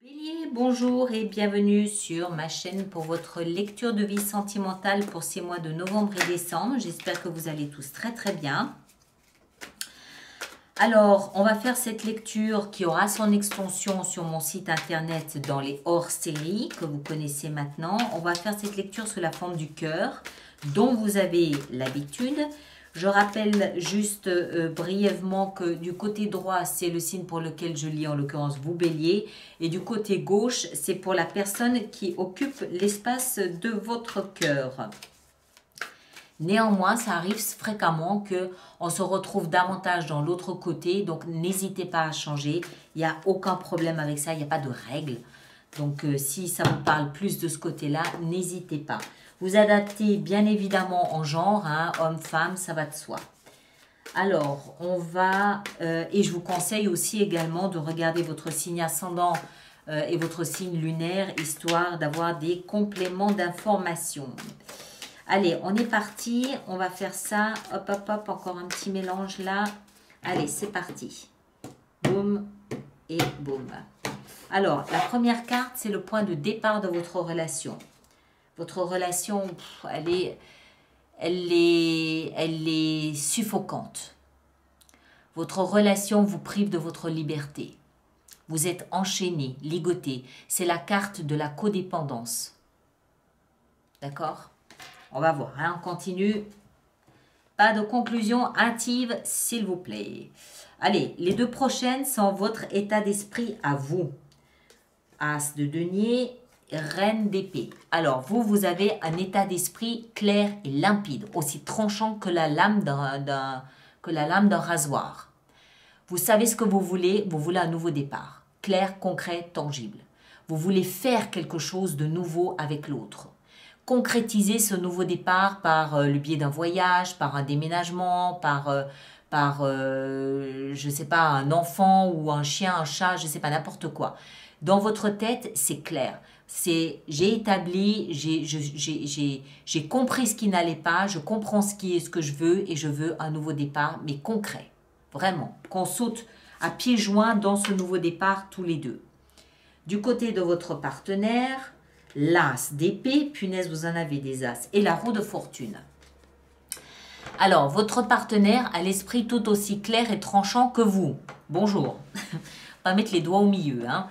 Bélier, bonjour et bienvenue sur ma chaîne pour votre lecture de vie sentimentale pour ces mois de novembre et décembre. J'espère que vous allez tous très bien. Alors, on va faire cette lecture qui aura son extension sur mon site internet dans les hors-séries que vous connaissez maintenant. On va faire cette lecture sous la forme du cœur dont vous avez l'habitude. Je rappelle juste brièvement que du côté droit, c'est le signe pour lequel je lis, en l'occurrence vous Bélier. Et du côté gauche, c'est pour la personne qui occupe l'espace de votre cœur. Néanmoins, ça arrive fréquemment qu'on se retrouve davantage dans l'autre côté. Donc, n'hésitez pas à changer. Il n'y a aucun problème avec ça. Il n'y a pas de règle. Donc, si ça vous parle plus de ce côté-là, n'hésitez pas. Vous adaptez bien évidemment en genre, hein, homme, femme, ça va de soi. Alors, on va, et je vous conseille aussi également de regarder votre signe ascendant et votre signe lunaire, histoire d'avoir des compléments d'information. Allez, on est parti, on va faire ça, hop, hop, hop, encore un petit mélange là. Allez, c'est parti. Boum et boum. Alors, la première carte, c'est le point de départ de votre relation. Votre relation, elle est suffocante. Votre relation vous prive de votre liberté. Vous êtes enchaîné, ligoté. C'est la carte de la codépendance. D'accord? On va voir, hein, on continue. Pas de conclusion hâtive, s'il vous plaît. Allez, les deux prochaines sont votre état d'esprit à vous. As de denier, reine d'épée. Alors, vous avez un état d'esprit clair et limpide, aussi tranchant que la lame d'un rasoir. Vous savez ce que vous voulez un nouveau départ. Clair, concret, tangible. Vous voulez faire quelque chose de nouveau avec l'autre. Concrétiser ce nouveau départ par le biais d'un voyage, par un déménagement, par je ne sais pas, un enfant ou un chien, un chat, je ne sais pas, n'importe quoi. Dans votre tête, c'est clair. J'ai établi, j'ai compris ce qui n'allait pas, je comprends ce que je veux et je veux un nouveau départ, mais concret. Vraiment, qu'on saute à pieds joints dans ce nouveau départ tous les deux. Du côté de votre partenaire, l'as d'épée, punaise, vous en avez des as, et la roue de fortune. Alors, votre partenaire a l'esprit tout aussi clair et tranchant que vous. Bonjour. On va mettre les doigts au milieu, hein.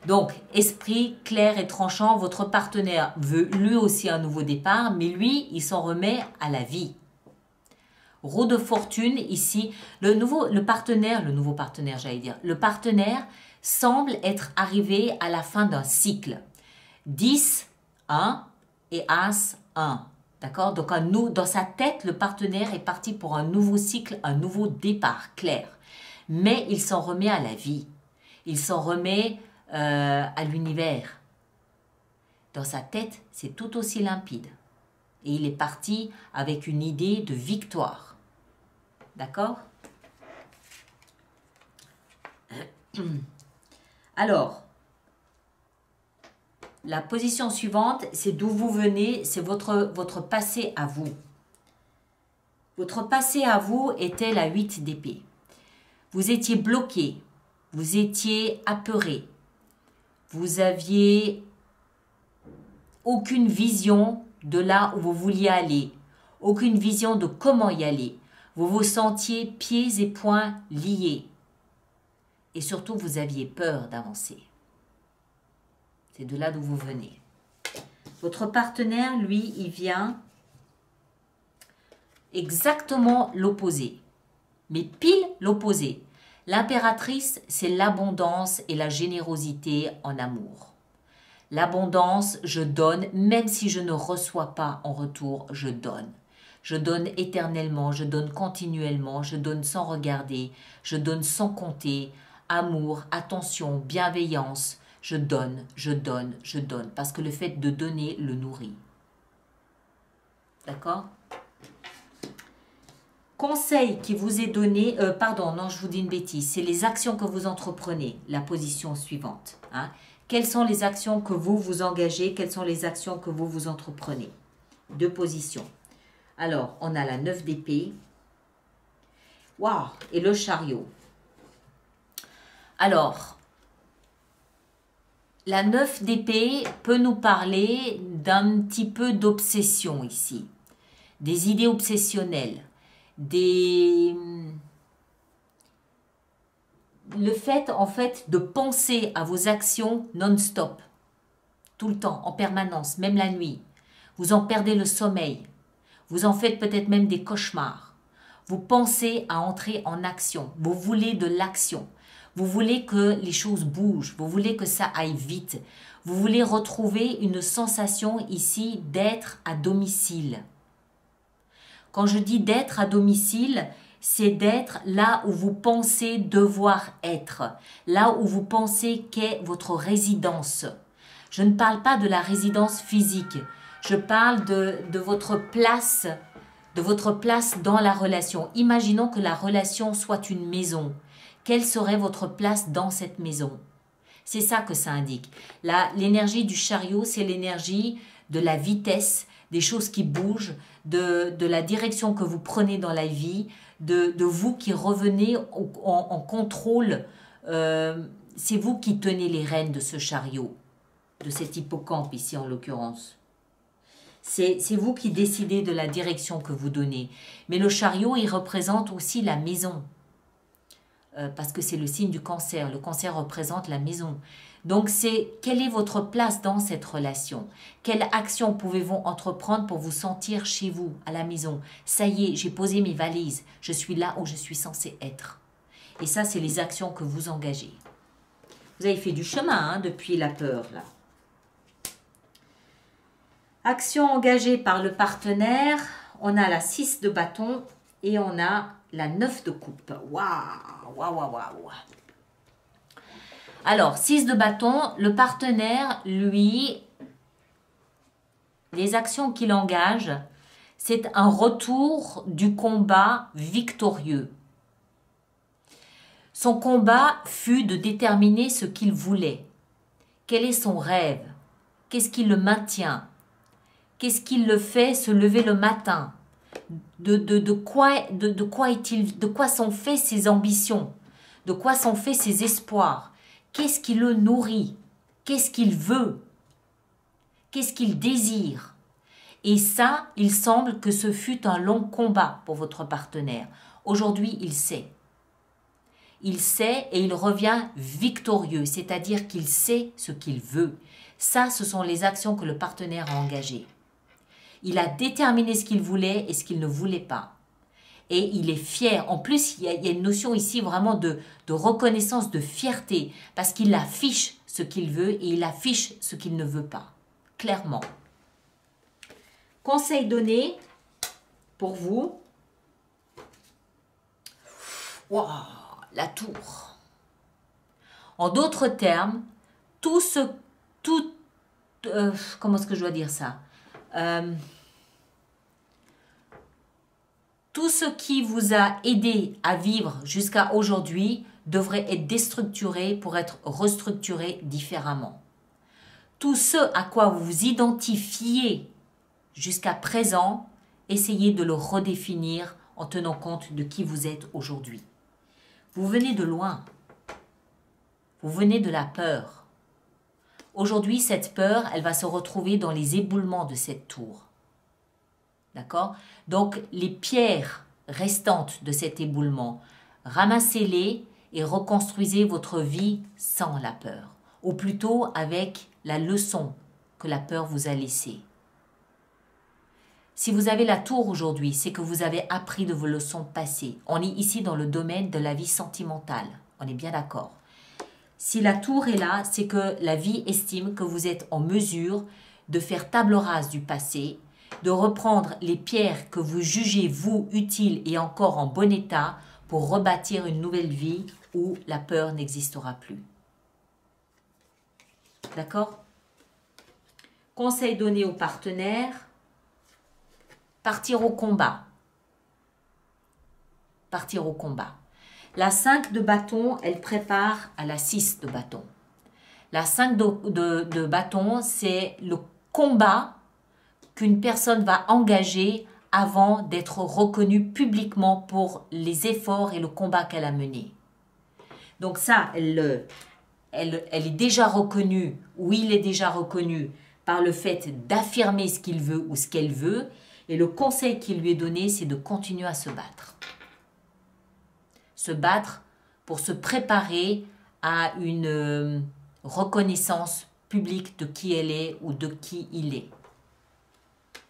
Donc, esprit clair et tranchant, votre partenaire veut lui aussi un nouveau départ, mais lui, il s'en remet à la vie. Roue de fortune, ici, le partenaire semble être arrivé à la fin d'un cycle. 10, 1 et As, 1. D'accord? Donc, dans sa tête, le partenaire est parti pour un nouveau cycle, un nouveau départ clair. Mais il s'en remet à la vie. Il s'en remet à l'univers. Dans sa tête, c'est tout aussi limpide. Et il est parti avec une idée de victoire. D'accord? Alors, la position suivante, c'est d'où vous venez, c'est votre passé à vous. Votre passé à vous était la 8 d'épée. Vous étiez bloqué, vous étiez apeuré, vous aviez aucune vision de là où vous vouliez aller, aucune vision de comment y aller. Vous vous sentiez pieds et poings liés. Et surtout, vous aviez peur d'avancer. C'est de là d'où vous venez. Votre partenaire, lui, il vient exactement l'opposé. Mais pile l'opposé. L'impératrice, c'est l'abondance et la générosité en amour. L'abondance, je donne, même si je ne reçois pas en retour, je donne. Je donne éternellement, je donne continuellement, je donne sans regarder, je donne sans compter. Amour, attention, bienveillance, je donne, je donne, je donne. Parce que le fait de donner le nourrit. D'accord? Conseil qui vous est donné, pardon, non, je vous dis une bêtise, c'est les actions que vous entreprenez, la position suivante. Hein. Quelles sont les actions que vous vous engagez, quelles sont les actions que vous entreprenez? Deux positions. Alors, on a la 9 d'épée. Waouh! Et le chariot. Alors, La 9 d'épée peut nous parler d'un petit peu d'obsession ici. Des idées obsessionnelles. Le fait, en fait, de penser à vos actions non-stop. Tout le temps, en permanence, même la nuit. Vous en perdez le sommeil. Vous en faites peut-être même des cauchemars. Vous pensez à entrer en action. Vous voulez de l'action. Vous voulez que les choses bougent. Vous voulez que ça aille vite. Vous voulez retrouver une sensation ici d'être à domicile. Quand je dis d'être à domicile, c'est d'être là où vous pensez devoir être. Là où vous pensez qu'est votre résidence. Je ne parle pas de la résidence physique. Je parle de votre place dans la relation. Imaginons que la relation soit une maison. Quelle serait votre place dans cette maison? C'est ça que ça indique. L'énergie du chariot, c'est l'énergie de la vitesse, des choses qui bougent, de la direction que vous prenez dans la vie, de vous qui revenez en contrôle. C'est vous qui tenez les rênes de ce chariot, de cet hippocampe ici en l'occurrence. C'est vous qui décidez de la direction que vous donnez. Mais le chariot, il représente aussi la maison. Parce que c'est le signe du cancer. Le cancer représente la maison. Donc c'est quelle est votre place dans cette relation? Quelle action pouvez-vous entreprendre pour vous sentir chez vous, à la maison? Ça y est, j'ai posé mes valises. Je suis là où je suis censée être. Et ça, c'est les actions que vous engagez. Vous avez fait du chemin depuis la peur, là. Action engagée par le partenaire. On a la 6 de bâton et on a la 9 de coupe. Waouh, waouh, waouh, waouh. Alors, 6 de bâton, le partenaire, lui, les actions qu'il engage, c'est un retour du combat victorieux. Son combat fut de déterminer ce qu'il voulait. Quel est son rêve? Qu'est-ce qui le maintient? Qu'est-ce qui le fait se lever le matin? De quoi sont faits ses ambitions? De quoi sont faits ses espoirs? Qu'est-ce qui le nourrit? Qu'est-ce qu'il veut? Qu'est-ce qu'il désire? Et ça, il semble que ce fut un long combat pour votre partenaire. Aujourd'hui, il sait. Il sait et il revient victorieux, c'est-à-dire qu'il sait ce qu'il veut. Ça, ce sont les actions que le partenaire a engagées. Il a déterminé ce qu'il voulait et ce qu'il ne voulait pas. Et il est fier. En plus, il y a une notion ici vraiment de reconnaissance, de fierté, parce qu'il affiche ce qu'il veut et il affiche ce qu'il ne veut pas. Clairement. Conseil donné pour vous. Wow, la tour. En d'autres termes, comment est-ce que je dois dire ça? Tout ce qui vous a aidé à vivre jusqu'à aujourd'hui devrait être déstructuré pour être restructuré différemment. Tout ce à quoi vous vous identifiez jusqu'à présent, essayez de le redéfinir en tenant compte de qui vous êtes aujourd'hui. Vous venez de loin. Vous venez de la peur. Aujourd'hui, cette peur, elle va se retrouver dans les éboulements de cette tour. D'accord? Donc, les pierres restantes de cet éboulement, ramassez-les et reconstruisez votre vie sans la peur. Ou plutôt avec la leçon que la peur vous a laissée. Si vous avez la tour aujourd'hui, c'est que vous avez appris de vos leçons passées. On est ici dans le domaine de la vie sentimentale. On est bien d'accord. Si la tour est là, c'est que la vie estime que vous êtes en mesure de faire table rase du passé, de reprendre les pierres que vous jugez, vous, utiles et encore en bon état pour rebâtir une nouvelle vie où la peur n'existera plus. D'accord? Conseil donné aux partenaires, partir au combat. Partir au combat. La 5 de bâton, elle prépare à la 6 de bâton. La 5 de bâton, c'est le combat qu'une personne va engager avant d'être reconnue publiquement pour les efforts et le combat qu'elle a mené. Donc ça, elle elle est déjà reconnue, ou il est déjà reconnu par le fait d'affirmer ce qu'il veut ou ce qu'elle veut. Et le conseil qui lui est donné, c'est de continuer à se battre. Se battre pour se préparer à une reconnaissance publique de qui elle est ou de qui il est.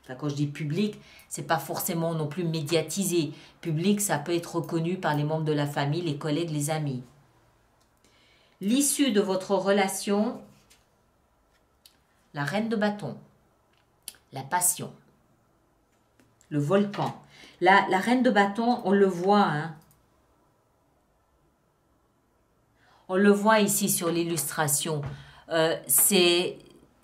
Enfin, quand je dis public, c'est pas forcément non plus médiatisé. Public, ça peut être reconnu par les membres de la famille, les collègues, les amis. L'issue de votre relation, la reine de bâton, la passion, le volcan. La reine de bâton, on le voit, hein. On le voit ici sur l'illustration. C'est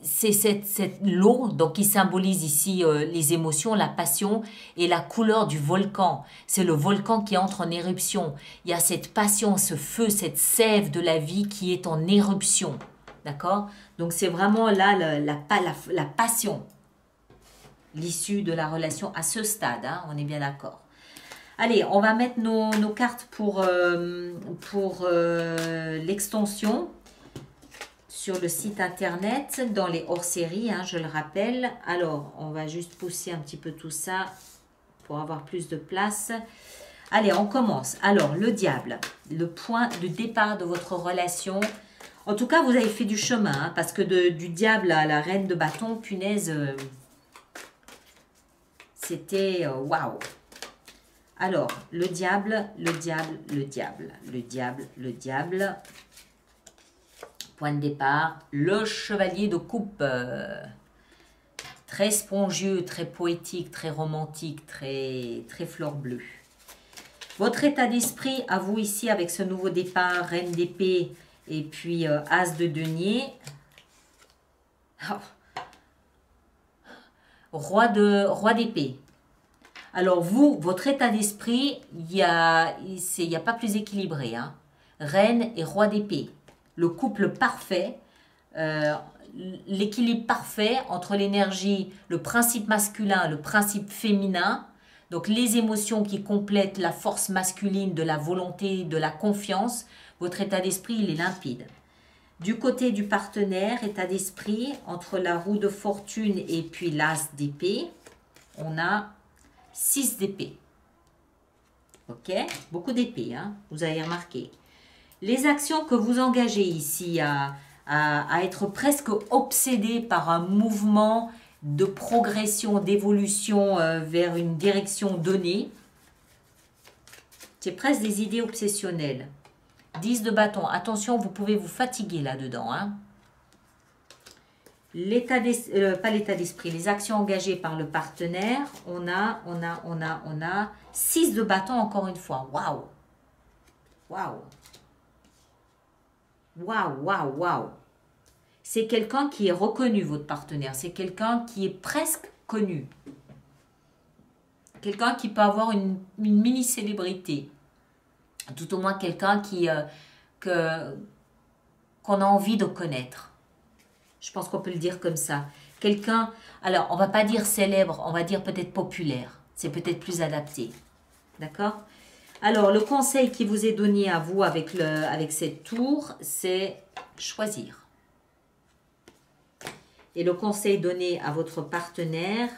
cette l'eau, donc qui symbolise ici les émotions, la passion et la couleur du volcan. C'est le volcan qui entre en éruption. Il y a cette passion, ce feu, cette sève de la vie qui est en éruption. D'accord? Donc c'est vraiment là la passion. L'issue de la relation à ce stade, hein, on est bien d'accord. Allez, on va mettre nos cartes pour l'extension sur le site internet, dans les hors-séries, hein, je le rappelle. Alors, on va juste pousser un petit peu tout ça pour avoir plus de place. Allez, on commence. Alors, le diable, le point de départ de votre relation. En tout cas, vous avez fait du chemin, hein, parce que du diable à la reine de bâton, punaise, c'était waouh. Alors, le diable, le diable, le diable, le diable, le diable. Point de départ, le chevalier de coupe. Très spongieux, très poétique, très romantique, très fleur bleue. Votre état d'esprit, à vous ici, avec ce nouveau départ, reine d'épée et puis as de denier. Oh. Roi d'épée. Alors vous, votre état d'esprit, il y a pas plus équilibré, hein. Reine et roi d'épée. Le couple parfait, l'équilibre parfait entre l'énergie, le principe masculin, le principe féminin. Donc les émotions qui complètent la force masculine de la volonté, de la confiance. Votre état d'esprit, il est limpide. Du côté du partenaire, état d'esprit, entre la roue de fortune et puis l'as d'épée, on a 6 d'épée. Ok? Beaucoup d'épée, hein? Vous avez remarqué. Les actions que vous engagez ici à être presque obsédé par un mouvement de progression, d'évolution vers une direction donnée, c'est presque des idées obsessionnelles. 10 de bâton. Attention, vous pouvez vous fatiguer là-dedans, hein? Pas l'état d'esprit, les actions engagées par le partenaire, on a 6 de bâton encore une fois. Waouh! Waouh! Waouh, waouh, waouh! C'est quelqu'un qui est reconnu, votre partenaire. C'est quelqu'un qui est presque connu. Quelqu'un qui peut avoir une mini-célébrité. Tout au moins quelqu'un qu'on a envie de connaître. Je pense qu'on peut le dire comme ça. Quelqu'un, alors on va pas dire célèbre, on va dire peut-être populaire. C'est peut-être plus adapté. D'accord? Alors, le conseil qui vous est donné à vous avec cette tour, c'est choisir. Et le conseil donné à votre partenaire,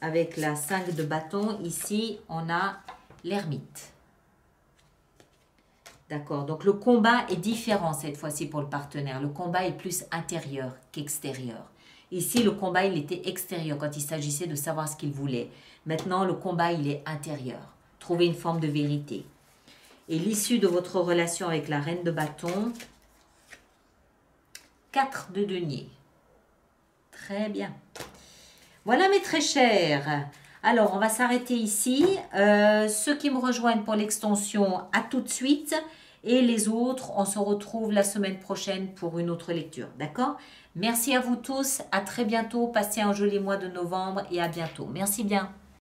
avec la 5 de bâton, ici, on a l'ermite. D'accord, donc le combat est différent cette fois-ci pour le partenaire. Le combat est plus intérieur qu'extérieur. Ici, le combat, il était extérieur quand il s'agissait de savoir ce qu'il voulait. Maintenant, le combat, il est intérieur. Trouver une forme de vérité. Et l'issue de votre relation avec la reine de bâton, 4 de denier. Très bien. Voilà mes très chers. Alors, on va s'arrêter ici. Ceux qui me rejoignent pour l'extension, à tout de suite. Et les autres, on se retrouve la semaine prochaine pour une autre lecture. D'accord? Merci à vous tous. À très bientôt. Passez un joli mois de novembre et à bientôt. Merci bien.